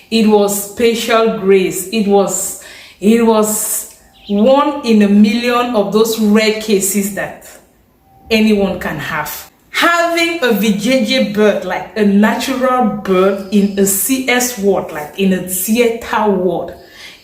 It was special grace. It was one in a million of those rare cases that anyone can have. Having a VJJ birth, like a natural birth in a CS ward, like in a theater ward,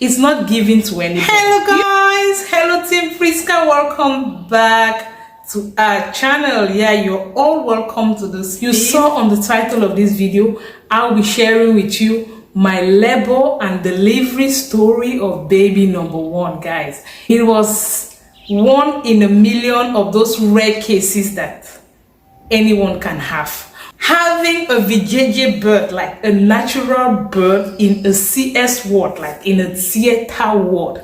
it's not given to anybody. Hello guys, hello Team Friska, welcome back to our channel. Yeah, you're all welcome to this. You saw on the title of this video, I'll be sharing with you my labor and delivery story of baby number one, guys. It was one in a million of those rare cases that anyone can have. Having a VJJ birth, like a natural birth in a CS ward, like in a theater ward,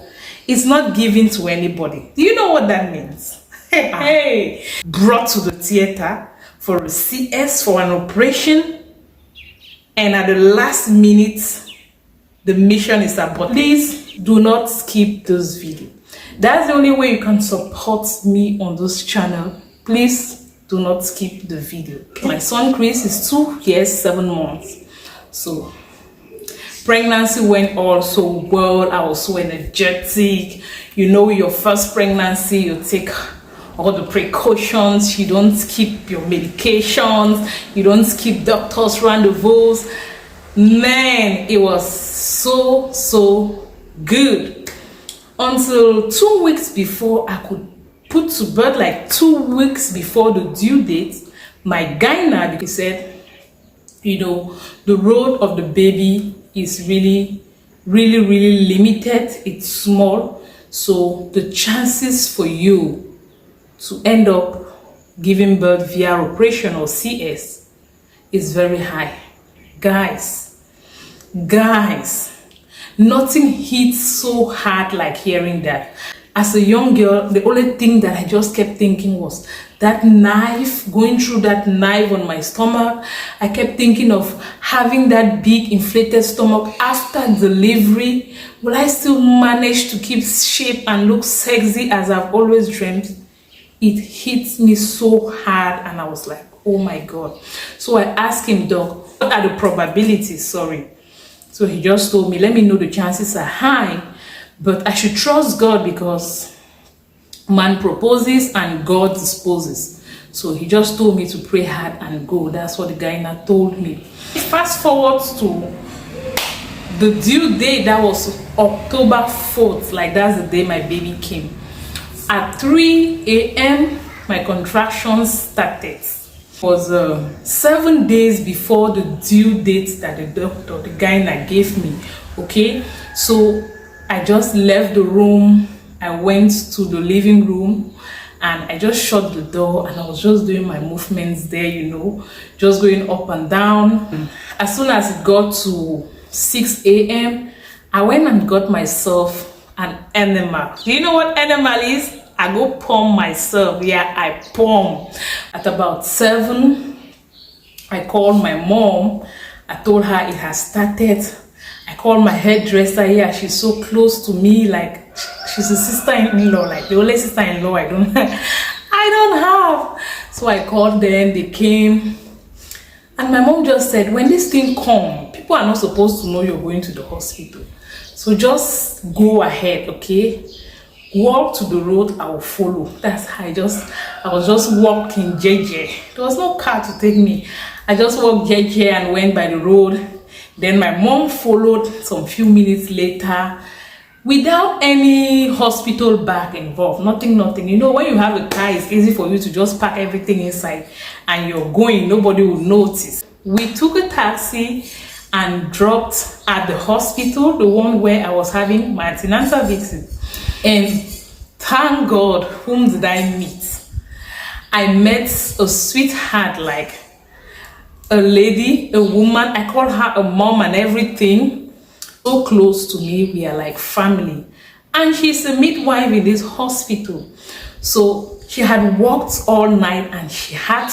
it's not given to anybody. Do you know what that means? Hey, brought to the theater for a CS, for an operation, and at the last minute, the mission is aborted. Please do not skip this video. That's the only way you can support me on this channel. Please do not skip the video. Okay. My son Chris is 2 years, 7 months. So pregnancy went all so well. I was so energetic. You know, your first pregnancy, you take all the precautions. You don't skip your medications. You don't skip doctor's rendezvous. Man, it was so good. Until 2 weeks before I could put to birth, like 2 weeks before the due date, my gynae, he said, you know, the road of the baby is really limited. It's small, so the chances for you to end up giving birth via operation or CS is very high. Guys, nothing hits so hard like hearing that. As a young girl, the only thing that I just kept thinking was that knife, going through that knife on my stomach. I kept thinking of having that big inflated stomach after delivery. Will I still manage to keep shape and look sexy as I've always dreamed? It hit me so hard and I was like, oh my God. So I asked him, Doc, what are the probabilities? Sorry. So he just told me, let me know the chances are high, but I should trust God because man proposes and God disposes. So he just told me to pray hard and go. That's what the gynae told me. Fast forward to the due date, that was October 4th. Like that's the day my baby came. At 3 a.m., my contractions started. It was 7 days before the due date that the doctor, the gynae gave me. Okay, so I just left the room. I went to the living room and I just shut the door and I was just doing my movements there, you know, just going up and down. As soon as it got to 6 a.m., I went and got myself an enema. Do you know what enema is? I go pump myself. Yeah, I pump. At about 7, I called my mom. I told her it has started. I called my hairdresser here. She's so close to me, like she's a sister-in-law, like the only sister-in-law I don't have. So I called them, they came, and my mom just said, when this thing comes, people are not supposed to know you're going to the hospital. So just go ahead, okay? Walk to the road, I will follow. That's how I was just walking JJ. There was no car to take me. I just walked JJ and went by the road. Then my mom followed some few minutes later without any hospital bag involved. Nothing. You know, when you have a car, it's easy for you to just pack everything inside and you're going. Nobody will notice. We took a taxi and dropped at the hospital, the one where I was having my antenatal visit. And thank God, whom did I meet? I met a sweetheart, like a lady, a woman. I call her a mom and everything. So close to me, we are like family. And she's a midwife in this hospital. So she had worked all night and she had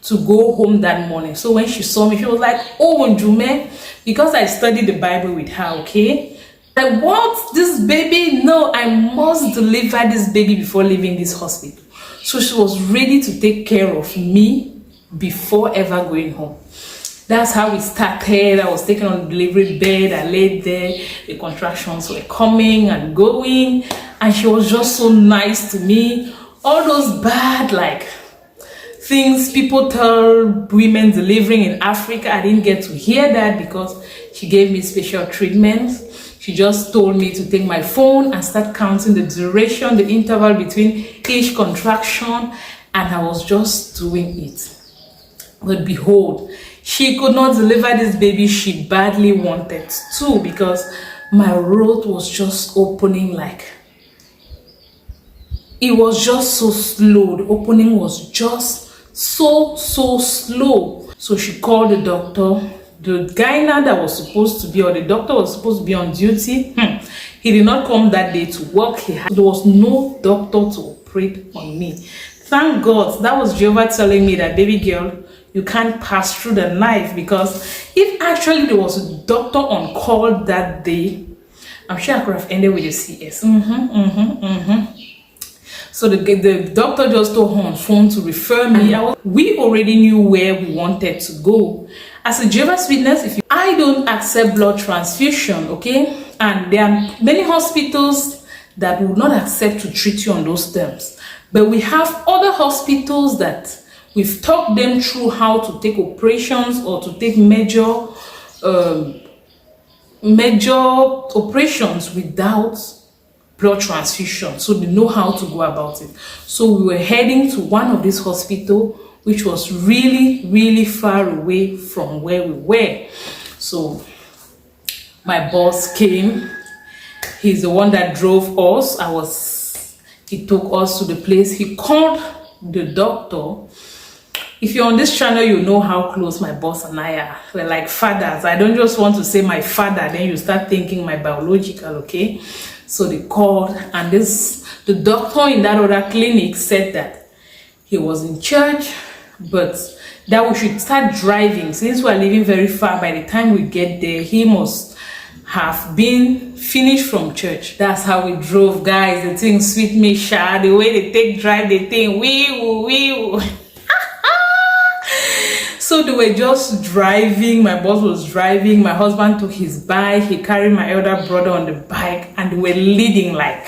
to go home that morning. So when she saw me, she was like, oh, Njume, because I studied the Bible with her, okay? I want this baby. No, I must deliver this baby before leaving this hospital. So she was ready to take care of me before ever going home. That's how we started. I was taken on the delivery bed. I laid there. The contractions were coming and going. And she was just so nice to me. All those bad, like, things people tell women delivering in Africa, I didn't get to hear that because she gave me special treatment. She just told me to take my phone and start counting the duration, the interval between each contraction. And I was just doing it. But behold, she could not deliver this baby she badly wanted to, because my road was just opening like, it was just so slow. The opening was just so slow. So she called the doctor. The guy now that was supposed to be, or the doctor was supposed to be on duty, he did not come that day to work. There was no doctor to operate on me. Thank God. That was Jehovah telling me that, baby girl, you can't pass through the knife, because if actually there was a doctor on call that day, I'm sure I could have ended with a CS. So the doctor just told her on phone to refer me. We already knew where we wanted to go. As a Jehovah's Witness, I don't accept blood transfusion, okay? And there are many hospitals that will not accept to treat you on those terms. But we have other hospitals that we've talked them through how to take operations or to take major operations without blood transfusion. So they know how to go about it. So we were heading to one of these hospitals, which was really far away from where we were. So my boss came. He's the one that drove us. He took us to the place. He called the doctor. If you're on this channel, you know how close my boss and I are. We're like fathers. I don't just want to say my father, then you start thinking my biological, okay? So they called, and the doctor in that other clinic said that he was in church, but that we should start driving. Since we're living very far, by the time we get there, he must have been finished from church. That's how we drove, guys. The thing sweet me, sha. The way they take drive, they think, wee-woo. So they were just driving. My boss was driving. My husband took his bike. He carried my elder brother on the bike, and they were leading, like,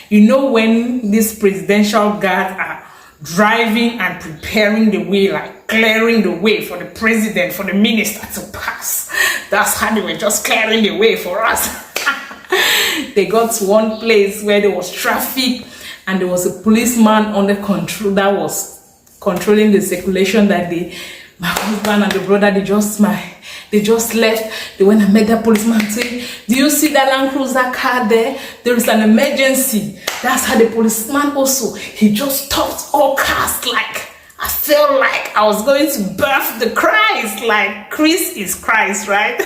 you know, when these presidential guards are driving and preparing the way, like clearing the way for the president, for the minister to pass. That's how they were just clearing the way for us. They got to one place where there was traffic, and there was a policeman under control that was controlling the circulation that day. My husband and the brother, they just smiled. They just left. They went and met that policeman saying, do you see that Land Cruiser car there? There is an emergency. That's how the policeman also, he just stopped all cars. Like, I felt like I was going to birth the Christ. Like, Chris is Christ, right?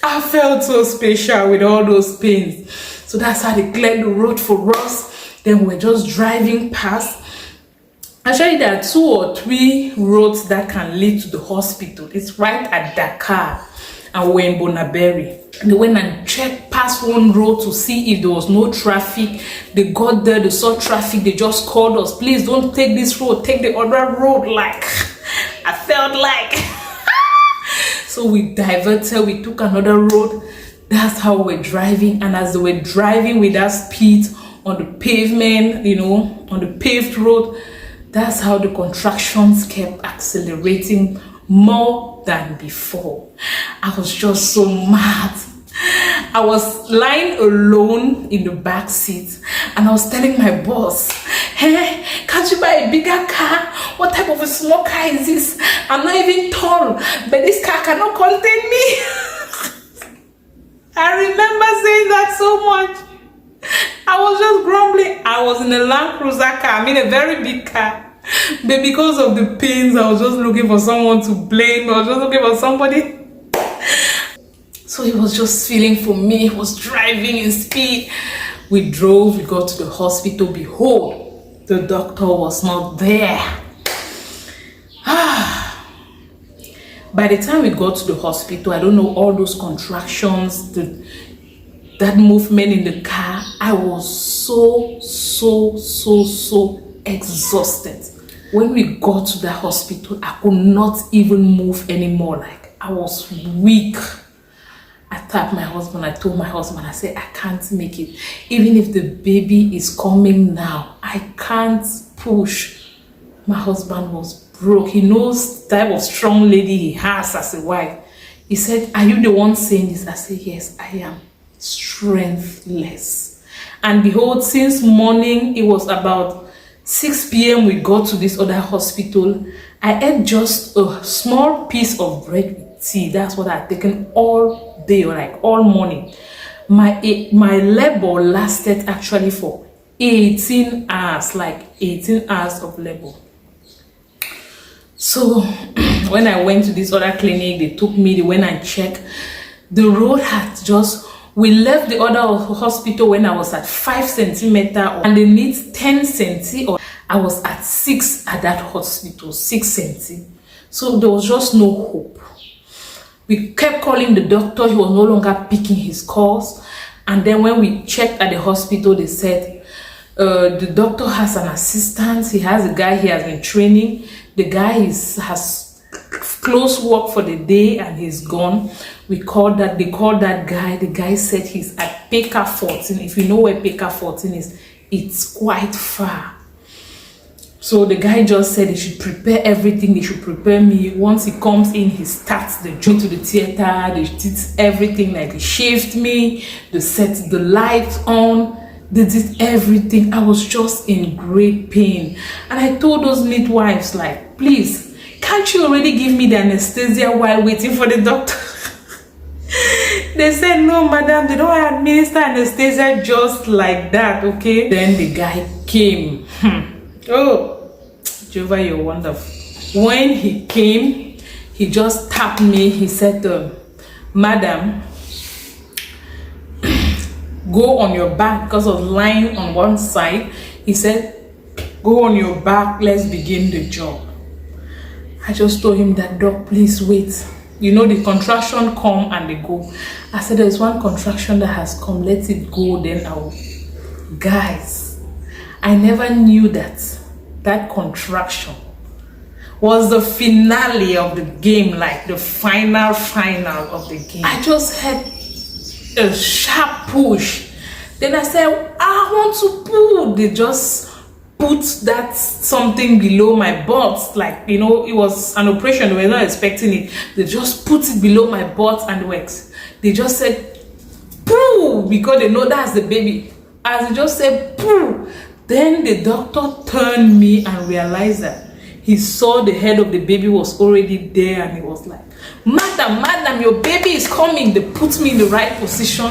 I felt so special with all those pains. So that's how they cleared the road for us. Then we're just driving past. Actually, there are 2 or 3 roads that can lead to the hospital. It's right at Dakar, and we're in Bonaberry. They went and checked past one road to see if there was no traffic. They got there, they saw traffic, they just called us, please don't take this road, take the other road. Like, I felt like. So we diverted, we took another road. That's how we're driving. And as they were driving with that speed on the pavement, you know, on the paved road, that's how the contractions kept accelerating more than before. I was just so mad. I was lying alone in the back seat, and I was telling my boss, hey, can't you buy a bigger car? What type of a small car is this? I'm not even tall, but this car cannot contain me. I remember saying that so much. I was just grumbling. I was in a Land Cruiser car, I mean a very big car. But because of the pains, I was just looking for someone to blame. I was just looking for somebody. So he was just feeling for me. He was driving in speed. We drove, we got to the hospital. Behold, the doctor was not there. By the time we got to the hospital, I don't know, all those contractions, that movement in the car, I was so exhausted. When we got to the hospital, I could not even move anymore. Like, I was weak. I tapped my husband. I told my husband, I said, I can't make it. Even if the baby is coming now, I can't push. My husband was broke. He knows the type of strong lady he has as a wife. He said, are you the one saying this? I said, yes, I am strengthless. And behold, since morning, it was about 6 p.m. we got to this other hospital. I ate just a small piece of bread with tea. That's what I had taken all day, like all morning. My labor lasted actually for 18 hours, like 18 hours of labor. So when I went to this other clinic, they took me, they went and checked. The road had just, we left the other hospital when I was at 5 centimeters and they need 10 centimeters. I was at 6 at that hospital, 6 centimeters. So there was just no hope. We kept calling the doctor. He was no longer picking his calls. And then when we checked at the hospital, they said, the doctor has an assistant. He has a guy he has been training. The guy has close work for the day and he's gone. They called that guy. The guy said he's at Peka 14. If you know where Peka 14 is, it's quite far. So the guy just said he should prepare everything. They should prepare me. Once he comes in, he starts the joint to the theater. They did everything, like they shaved me. They set the lights on. They did everything. I was just in great pain. And I told those midwives, like, please, can't you already give me the anesthesia while waiting for the doctor? They said, no, madam, they don't administer anesthesia just like that, okay? Then the guy came. Oh, Jehovah, you're wonderful. When he came, he just tapped me. He said, madam, go on your back, because I was lying on one side. He said, go on your back, let's begin the job. I just told him that, doc, please wait. You know, the contraction come and they go. I said, there's one contraction that has come, let it go, then I'll. Guys, I never knew that contraction was the finale of the game, like the final of the game. I just had a sharp push. Then I said, I want to pull. They just put that something below my butt, like, you know, it was an operation. They were not expecting it. They just put it below my butt and works. They just said, pull, because they know that's the baby. As they just said, pull, then the doctor turned me and realized that he saw the head of the baby was already there, and he was like, madam, your baby is coming. They put me in the right position.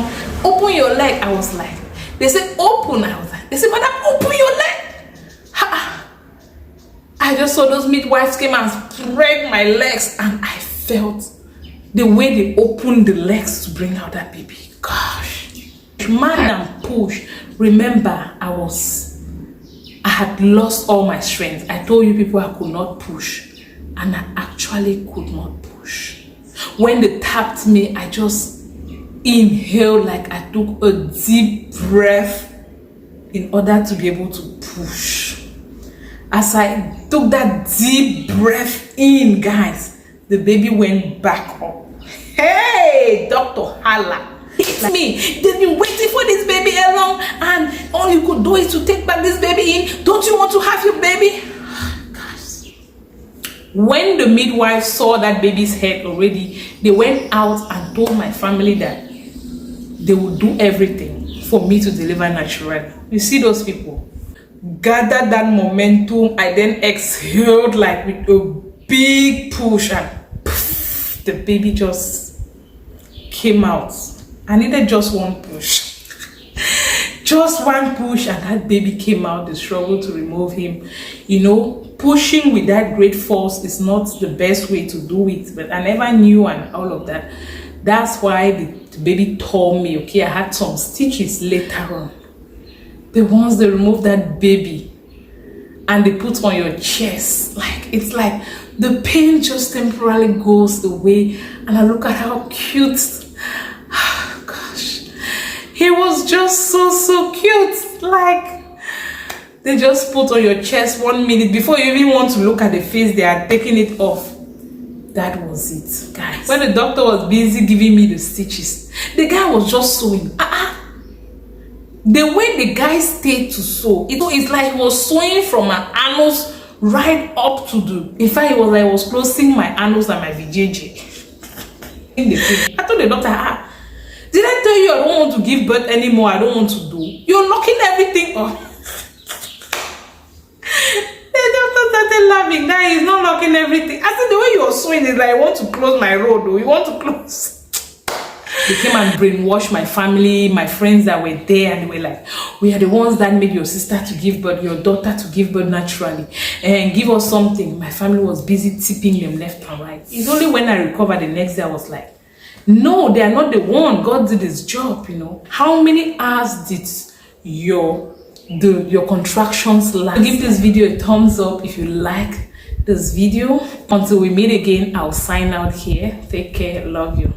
Open your leg. I was like, they said, open. I was like, they said, madam, open your leg. I just saw those midwives came and spread my legs, and I felt the way they opened the legs to bring out that baby. Gosh, madam, push. Remember, I had lost all my strength. I told you people I could not push, and I actually could not push. When they tapped me, I just inhaled, like I took a deep breath in order to be able to push. As I took that deep breath in, guys, the baby went back up. Hey, Dr. Hala. It's me. They've been waiting for this baby along, and all you could do is to take back this baby in. Don't you want to have your baby? Gosh. When the midwife saw that baby's head already, they went out and told my family that they would do everything for me to deliver naturally. You see those people? Gathered that momentum. I then exhaled like with a big push, and poof, the baby just came out. I needed just one push. Just one push, and that baby came out. The struggle to remove him. You know, pushing with that great force is not the best way to do it, but I never knew, and all of that. That's why the baby told me, okay, I had some stitches later on. The ones they remove that baby and they put on your chest, like, it's like the pain just temporarily goes away. And I look at how cute. Gosh, he was just so cute. Like, They just put on your chest 1 minute before you even want to look at the face. They are taking it off. That was it, guys. When the doctor was busy giving me the stitches, the guy was just sewing. The way the guy stayed to sew, it's like he was sewing from my anus right up to the. In fact, it was like I was closing my anus and my VJJ. I told the doctor, did I tell you I don't want to give birth anymore? I don't want to do. You're locking everything up. The doctor started laughing. That he's not locking everything. I said, the way you're sewing is like I want to close my road. Though. You want to close. They came and brainwashed my family, my friends that were there, and they were like, we are the ones that made your sister to give birth, your daughter to give birth naturally, and give us something. My family was busy tipping them left and right. It's only when I recovered the next day I was like, no, they are not the one. God did his job, you know. How many hours did your contractions last? Give this video a thumbs up if you like this video. Until we meet again, I'll sign out here. Take care. Love you.